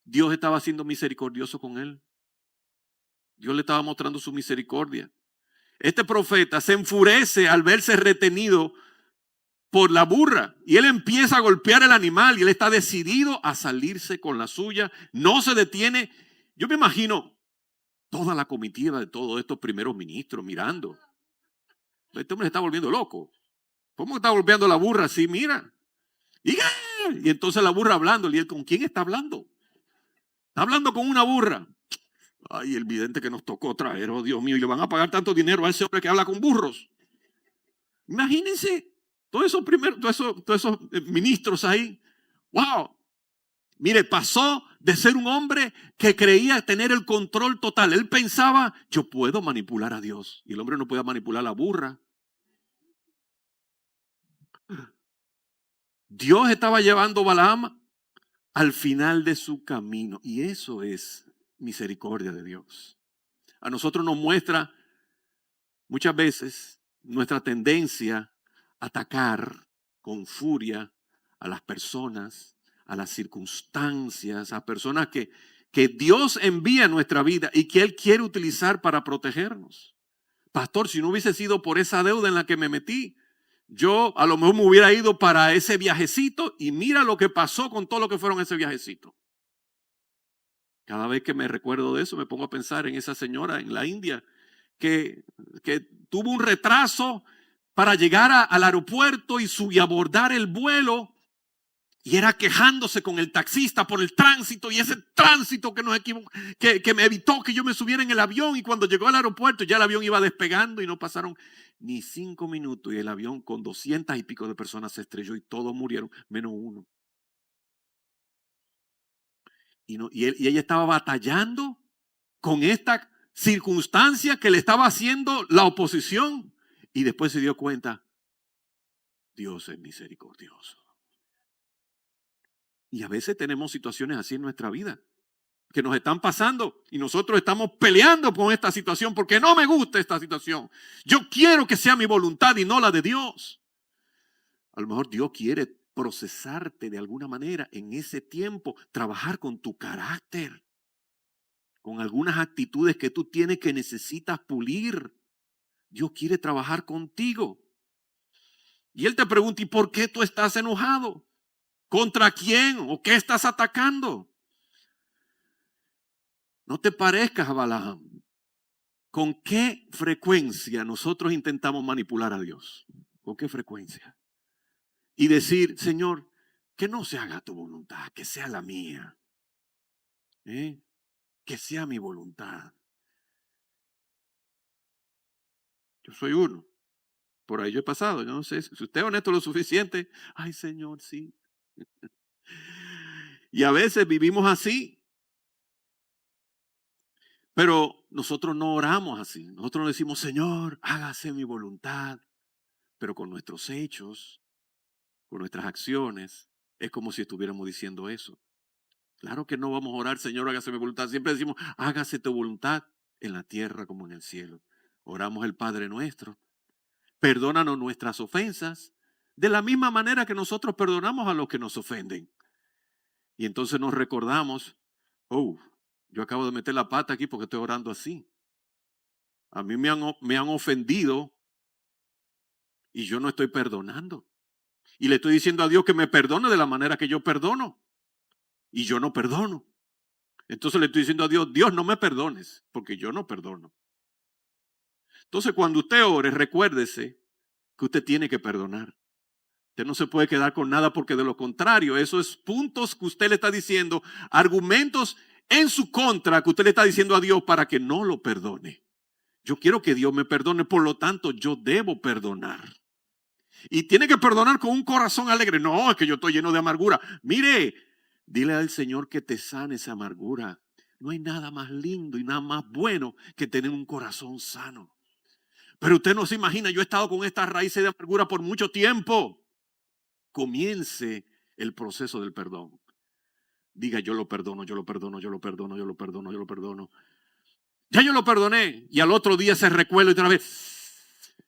Dios estaba siendo misericordioso con él. Dios le estaba mostrando su misericordia. Este profeta se enfurece al verse retenido por la burra y él empieza a golpear el animal y él está decidido a salirse con la suya, no se detiene. Yo me imagino toda la comitiva de todos estos primeros ministros mirando. Este hombre se está volviendo loco. ¿Cómo está golpeando la burra así? Mira. Y entonces la burra hablando, y él, ¿con quién está hablando? Está hablando con una burra. Ay, el vidente que nos tocó traer, oh Dios mío, y le van a pagar tanto dinero a ese hombre que habla con burros. Imagínense. Todos esos ministros ahí, wow. Mire, pasó de ser un hombre que creía tener el control total. Él pensaba, yo puedo manipular a Dios. Y el hombre no podía manipular a la burra. Dios estaba llevando a Balaam al final de su camino. Y eso es misericordia de Dios. A nosotros nos muestra muchas veces nuestra tendencia a atacar con furia a las personas, a las circunstancias, a personas que Dios envía a nuestra vida y que Él quiere utilizar para protegernos. Pastor, si no hubiese sido por esa deuda en la que me metí, yo a lo mejor me hubiera ido para ese viajecito y mira lo que pasó con todo lo que fueron ese viajecito. Cada vez que me recuerdo de eso me pongo a pensar en esa señora en la India que tuvo un retraso para llegar al aeropuerto y abordar el vuelo y era quejándose con el taxista por el tránsito y ese tránsito que me evitó que yo me subiera en el avión y cuando llegó al aeropuerto ya el avión iba despegando y no pasaron ni 5 minutos y el avión con 200 y pico de personas se estrelló y todos murieron menos uno. Y ella estaba batallando con esta circunstancia que le estaba haciendo la oposición. Y después se dio cuenta, Dios es misericordioso. Y a veces tenemos situaciones así en nuestra vida, que nos están pasando y nosotros estamos peleando con esta situación porque no me gusta esta situación. Yo quiero que sea mi voluntad y no la de Dios. A lo mejor Dios quiere procesarte de alguna manera en ese tiempo, trabajar con tu carácter, con algunas actitudes que tú tienes que necesitas pulir. Dios quiere trabajar contigo. Y Él te pregunta, ¿y por qué tú estás enojado? ¿Contra quién o qué estás atacando? No te parezcas a Balaam. ¿Con qué frecuencia nosotros intentamos manipular a Dios? ¿Con qué frecuencia? Y decir, Señor, que no se haga tu voluntad, que sea la mía. Que sea mi voluntad. Yo soy uno. Por ahí yo he pasado. Yo no sé si usted es honesto lo suficiente. Ay, Señor, sí. Y a veces vivimos así. Pero nosotros no oramos así. Nosotros no decimos, Señor, hágase mi voluntad. Pero con nuestros hechos, con nuestras acciones, es como si estuviéramos diciendo eso. Claro que no vamos a orar, Señor, hágase mi voluntad. Siempre decimos, hágase tu voluntad en la tierra como en el cielo. Oramos el Padre nuestro. Perdónanos nuestras ofensas de la misma manera que nosotros perdonamos a los que nos ofenden. Y entonces nos recordamos, oh, yo acabo de meter la pata aquí porque estoy orando así. A mí me han ofendido y yo no estoy perdonando. Y le estoy diciendo a Dios que me perdone de la manera que yo perdono. Y yo no perdono. Entonces le estoy diciendo a Dios, Dios, no me perdones, porque yo no perdono. Entonces cuando usted ore, recuérdese que usted tiene que perdonar. Usted no se puede quedar con nada porque de lo contrario, eso es puntos que usted le está diciendo, argumentos en su contra que usted le está diciendo a Dios para que no lo perdone. Yo quiero que Dios me perdone, por lo tanto yo debo perdonar. Y tiene que perdonar con un corazón alegre. No, es que yo estoy lleno de amargura. Mire, dile al Señor que te sane esa amargura. No hay nada más lindo y nada más bueno que tener un corazón sano. Pero usted no se imagina, yo he estado con estas raíces de amargura por mucho tiempo. Comience el proceso del perdón. Diga, yo lo perdono, yo lo perdono, yo lo perdono, yo lo perdono, yo lo perdono. Ya yo lo perdoné. Y al otro día se recuerda otra vez.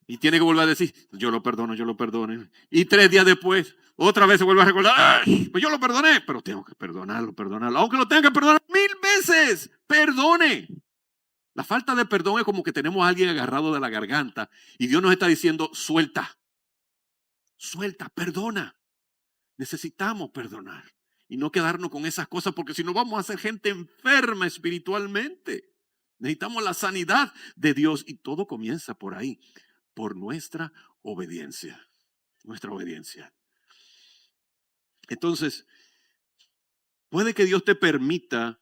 Y tiene que volver a decir, yo lo perdono, yo lo perdono. Y 3 días después, otra vez se vuelve a recordar, ¡ay! Pues yo lo perdoné, pero tengo que perdonarlo, perdonarlo. Aunque lo tenga que perdonar 1000 veces, perdone. La falta de perdón es como que tenemos a alguien agarrado de la garganta y Dios nos está diciendo, suelta, suelta, perdona. Necesitamos perdonar y no quedarnos con esas cosas porque si no vamos a ser gente enferma espiritualmente. Necesitamos la sanidad de Dios y todo comienza por ahí, por nuestra obediencia. Nuestra obediencia. Entonces, puede que Dios te permita,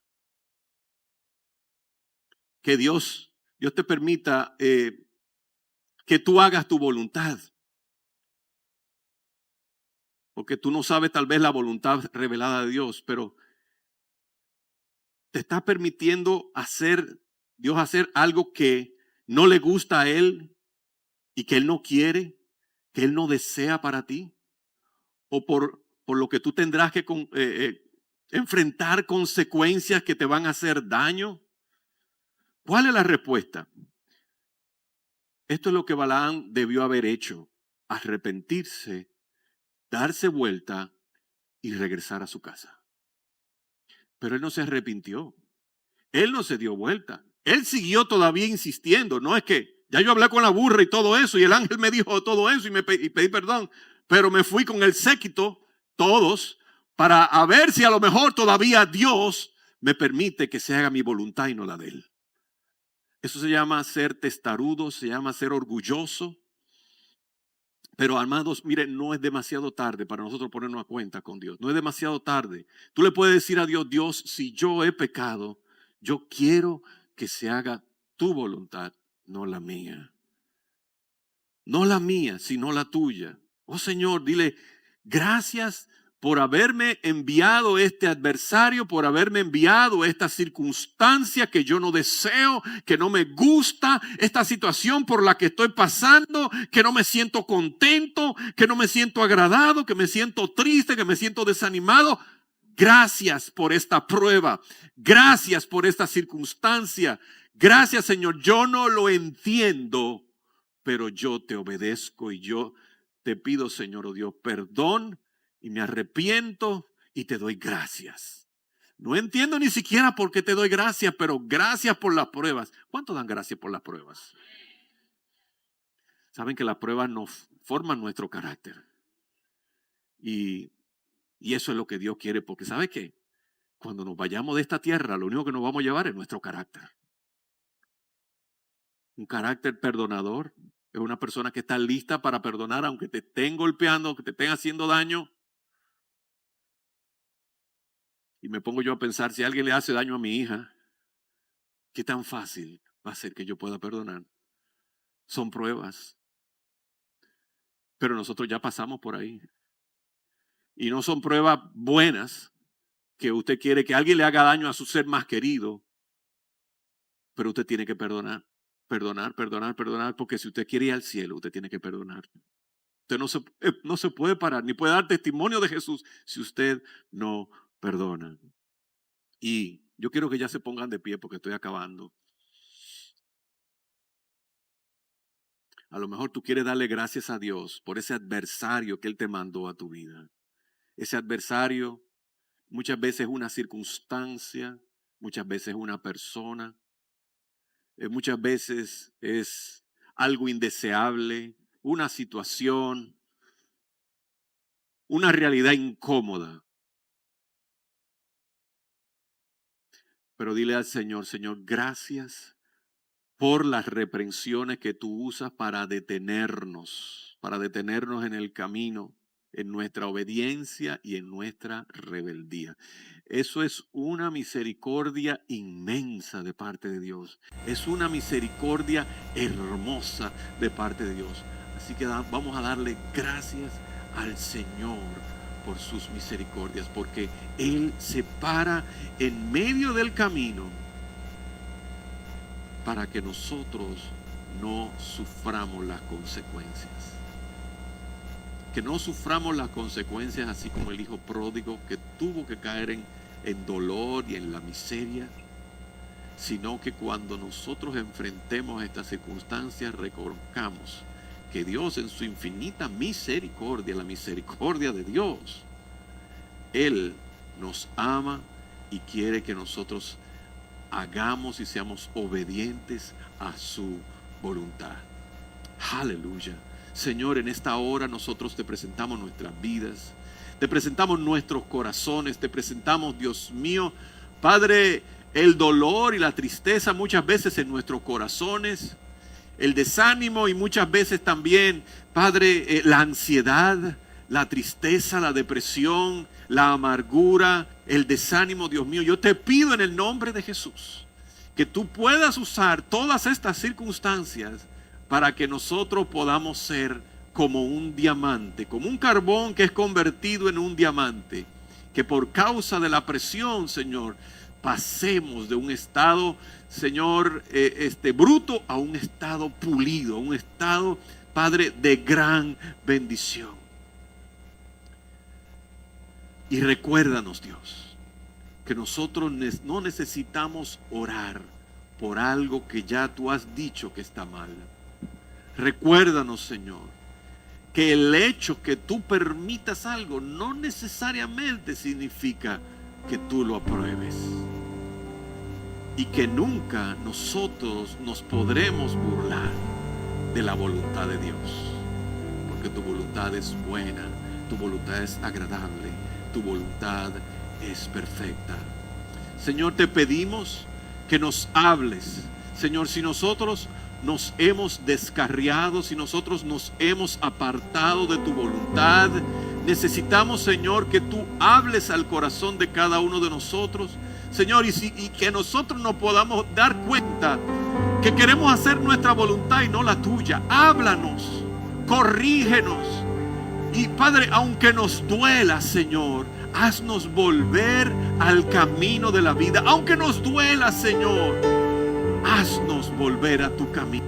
que Dios te permita que tú hagas tu voluntad. Porque tú no sabes tal vez la voluntad revelada de Dios, pero te está permitiendo Dios hacer algo que no le gusta a Él y que Él no quiere, que Él no desea para ti. O por lo que tú tendrás que enfrentar consecuencias que te van a hacer daño. ¿Cuál es la respuesta? Esto es lo que Balaam debió haber hecho. Arrepentirse, darse vuelta y regresar a su casa. Pero él no se arrepintió. Él no se dio vuelta. Él siguió todavía insistiendo. No es que ya yo hablé con la burra y todo eso y el ángel me dijo todo eso y pedí perdón. Pero me fui con el séquito, todos, para a ver si a lo mejor todavía Dios me permite que se haga mi voluntad y no la de Él. Eso se llama ser testarudo, se llama ser orgulloso. Pero amados, miren, no es demasiado tarde para nosotros ponernos a cuenta con Dios. No es demasiado tarde. Tú le puedes decir a Dios, Dios, si yo he pecado, yo quiero que se haga tu voluntad, no la mía. No la mía, sino la tuya. Oh Señor, dile, gracias por haberme enviado este adversario, por haberme enviado esta circunstancia que yo no deseo, que no me gusta, esta situación por la que estoy pasando, que no me siento contento, que no me siento agradado, que me siento triste, que me siento desanimado. Gracias por esta prueba, gracias por esta circunstancia. Gracias, Señor, yo no lo entiendo, pero yo te obedezco y yo te pido, Señor, oh Dios, perdón y me arrepiento y te doy gracias. No entiendo ni siquiera por qué te doy gracias, pero gracias por las pruebas. ¿Cuánto dan gracias por las pruebas? Saben que las pruebas nos forman nuestro carácter. Y eso es lo que Dios quiere, porque ¿sabe qué? Cuando nos vayamos de esta tierra, lo único que nos vamos a llevar es nuestro carácter. Un carácter perdonador. Es una persona que está lista para perdonar aunque te estén golpeando, aunque te estén haciendo daño. Y me pongo yo a pensar, si alguien le hace daño a mi hija, ¿qué tan fácil va a ser que yo pueda perdonar? Son pruebas. Pero nosotros ya pasamos por ahí. Y no son pruebas buenas que usted quiere que alguien le haga daño a su ser más querido. Pero usted tiene que perdonar. Perdonar, perdonar, perdonar. Porque si usted quiere ir al cielo, usted tiene que perdonar. Usted no se puede parar, ni puede dar testimonio de Jesús si usted no perdona. Y yo quiero que ya se pongan de pie porque estoy acabando. A lo mejor tú quieres darle gracias a Dios por ese adversario que Él te mandó a tu vida. Ese adversario muchas veces es una circunstancia, muchas veces es una persona, muchas veces es algo indeseable, una situación, una realidad incómoda. Pero dile al Señor, Señor, gracias por las reprensiones que tú usas para detenernos en el camino, en nuestra obediencia y en nuestra rebeldía. Eso es una misericordia inmensa de parte de Dios. Es una misericordia hermosa de parte de Dios. Así que vamos a darle gracias al Señor por sus misericordias, porque Él se para en medio del camino para que nosotros no suframos las consecuencias. Que no suframos las consecuencias así como el hijo pródigo que tuvo que caer en dolor y en la miseria, sino que cuando nosotros enfrentemos estas circunstancias reconozcamos que Dios en su infinita misericordia, la misericordia de Dios, Él nos ama y quiere que nosotros hagamos y seamos obedientes a su voluntad. Aleluya. Señor, en esta hora nosotros te presentamos nuestras vidas, te presentamos nuestros corazones, te presentamos, Dios mío, Padre, el dolor y la tristeza muchas veces en nuestros corazones, el desánimo y muchas veces también, Padre, la ansiedad, la tristeza, la depresión, la amargura, el desánimo, Dios mío. Yo te pido en el nombre de Jesús que tú puedas usar todas estas circunstancias para que nosotros podamos ser como un diamante, como un carbón que es convertido en un diamante, que por causa de la presión, Señor, pasemos de un estado, Señor, bruto a un estado pulido, a un estado, Padre, de gran bendición. Y recuérdanos, Dios, que nosotros no necesitamos orar por algo que ya tú has dicho que está mal. Recuérdanos, Señor, que el hecho que tú permitas algo no necesariamente significa que tú lo apruebes. Y que nunca nosotros nos podremos burlar de la voluntad de Dios. Porque tu voluntad es buena, tu voluntad es agradable, tu voluntad es perfecta. Señor, te pedimos que nos hables. Señor, si nosotros nos hemos descarriado, si nosotros nos hemos apartado de tu voluntad, necesitamos, Señor, que tú hables al corazón de cada uno de nosotros, Señor, y que nosotros nos podamos dar cuenta que queremos hacer nuestra voluntad y no la tuya. Háblanos, corrígenos. Y Padre, aunque nos duela, Señor, haznos volver al camino de la vida. Aunque nos duela, Señor, haznos volver a tu camino.